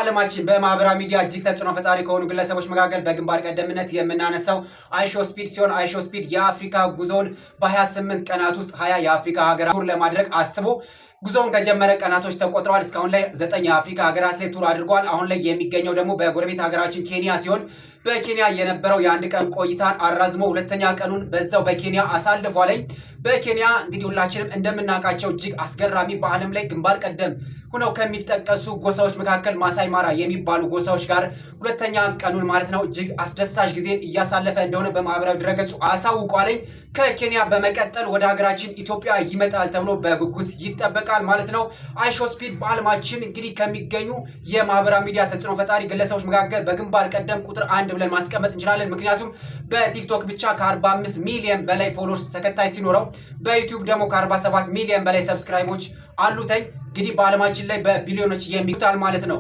በዓለማችን በማህበራዊ ሚዲያ እጅግ ተጽዕኖ ፈጣሪ ከሆኑ ግለሰቦች መካከል በግንባር ቀደምትነት የምናነሳው አይሾስፒድ ሲሆን አይሾስፒድ የአፍሪካ ጉዞውን በ28 ቀናት ውስጥ 20 የአፍሪካ ሀገራት ቱር ለማድረግ አስቦ ጉዞውን ከጀመረ ቀናቶች ተቆጥረዋል። እስካሁን ላይ 9 የአፍሪካ ሀገራት ላይ ቱር አድርጓል። አሁን ላይ የሚገኘው ደግሞ በጎረቤት ሀገራችን ኬንያ ሲሆን በኬንያ የነበረው የአንድ ቀን ቆይታን አራዝሞ ሁለተኛ ቀኑን በዛው በኬንያ አሳልፏል። በኬንያ እንግዲህ ሁላችንም እንደምናውቃቸው እጅግ አስገራሚ በዓለም ላይ ግንባር ቀደም ሆነው ከሚጠቀሱ ጎሳዎች መካከል ማሳይ ማራ የሚባሉ ጎሳዎች ጋር ሁለተኛ ቀኑን ማለት ነው እጅግ አስደሳች ጊዜን እያሳለፈ እንደሆነ በማህበራዊ ድረገጹ አሳውቋል። ከኬንያ በመቀጠል ወደ ሀገራችን ኢትዮጵያ ይመጣል ተብሎ በጉጉት ይጠበቃል ማለት ነው። አይሾስፒድ በዓለማችን እንግዲህ ከሚገኙ የማህበራዊ ሚዲያ ተጽዕኖ ፈጣሪ ግለሰቦች መካከል በግንባር ቀደም ቁጥር 1 ብለን ማስቀመጥ እንችላለን። ምክንያቱም በቲክቶክ ብቻ ከ45 ሚሊዮን በላይ ፎሎወርስ ተከታይ ሲኖረው በዩቲዩብ ደግሞ ከ47 ሚሊዮን በላይ ሰብስክራይቦች አሉት። እንግዲህ በዓለማችን ላይ በቢሊዮኖች የሚቆጠር ማለት ነው።